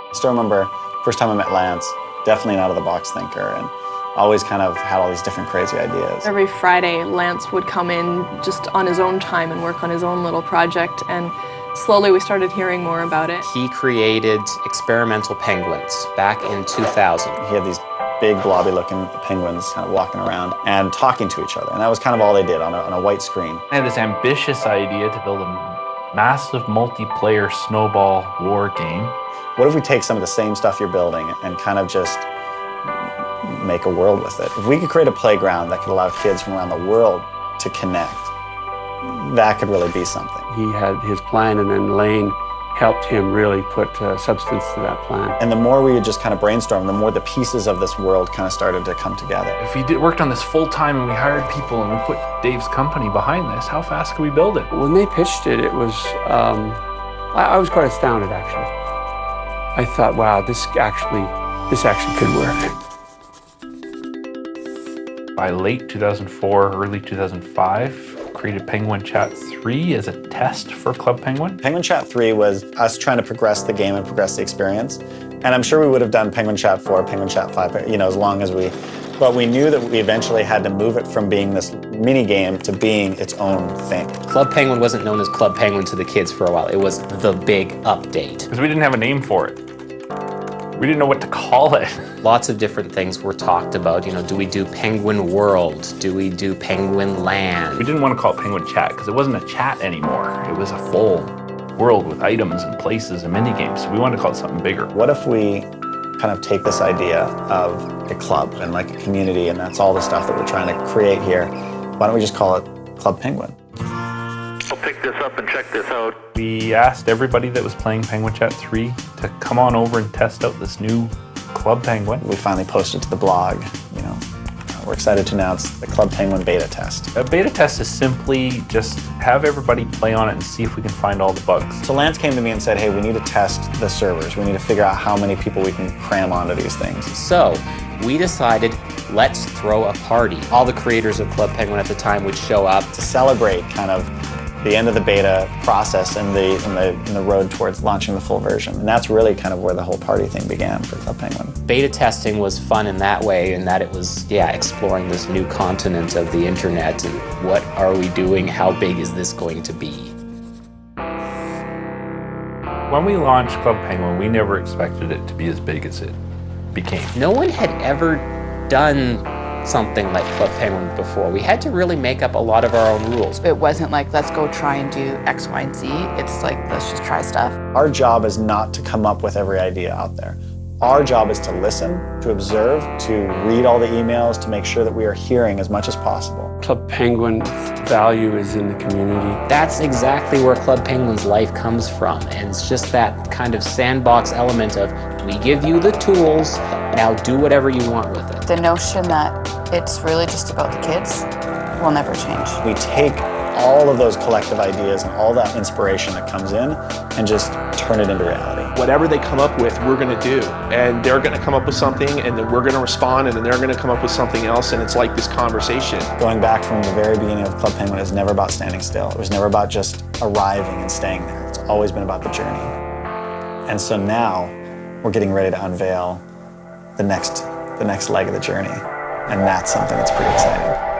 I still remember first time I met Lance, definitely an out-of-the-box thinker, and always kind of had all these different crazy ideas. Every Friday, Lance would come in just on his own time and work on his own little project, and slowly we started hearing more about it. He created experimental penguins back in 2000. He had these big blobby-looking penguins kind of walking around and talking to each other, and that was kind of all they did on a white screen. I had this ambitious idea to build a massive multiplayer snowball war game. What if we take some of the same stuff you're building and kind of just make a world with it? If we could create a playground that could allow kids from around the world to connect, that could really be something. He had his plan, and then Lane helped him really put substance to that plan. And the more we would just kind of brainstorm, the more the pieces of this world kind of started to come together. If we worked on this full time and we hired people and we put Dave's company behind this, how fast could we build it? When they pitched it, it was, I was quite astounded, actually. I thought, wow, this actually could work. By late 2004, early 2005, created Penguin Chat 3 as a test for Club Penguin. Penguin Chat 3 was us trying to progress the game and progress the experience. And I'm sure we would have done Penguin Chat 4, Penguin Chat 5, as long as but we knew that we eventually had to move it from being this mini game to being its own thing. Club Penguin wasn't known as Club Penguin to the kids for a while. It was the big update. Because we didn't have a name for it. We didn't know what to call it. Lots of different things were talked about. Do we do Penguin World? Do we do Penguin Land? We didn't want to call it Penguin Chat because it wasn't a chat anymore. It was a full world with items and places and mini games. So we wanted to call it something bigger. What if we kind of take this idea of a club and like a community, and that's all the stuff that we're trying to create here. Why don't we just call it Club Penguin? I'll pick this up and check this out. We asked everybody that was playing Penguin Chat 3 to come on over and test out this new Club Penguin. We finally posted to the blog, we're excited to announce the Club Penguin beta test. A beta test is simply just have everybody play on it and see if we can find all the bugs. So Lance came to me and said, hey, we need to test the servers. We need to figure out how many people we can cram onto these things. So we decided, let's throw a party. All the creators of Club Penguin at the time would show up to celebrate kind of the end of the beta process and the road towards launching the full version. And that's really kind of where the whole party thing began for Club Penguin. Beta testing was fun in that way, in that it was, exploring this new continent of the internet and what are we doing, how big is this going to be? When we launched Club Penguin, we never expected it to be as big as it became. No one had ever done something like Club Penguin before. We had to really make up a lot of our own rules. It wasn't like, let's go try and do X, Y, and Z. It's like, let's just try stuff. Our job is not to come up with every idea out there. Our job is to listen, to observe, to read all the emails, to make sure that we are hearing as much as possible. Club Penguin's value is in the community. That's exactly where Club Penguin's life comes from. And it's just that kind of sandbox element of, we give you the tools, now do whatever you want with it. The notion that it's really just about the kids will never change. We take all of those collective ideas and all that inspiration that comes in and just turn it into reality. Whatever they come up with, we're going to do. And they're going to come up with something, and then we're going to respond, and then they're going to come up with something else, and it's like this conversation. Going back from the very beginning of Club Penguin, is never about standing still. It was never about just arriving and staying there. It's always been about the journey. And so now we're getting ready to unveil the next leg of the journey. And that's something that's pretty exciting.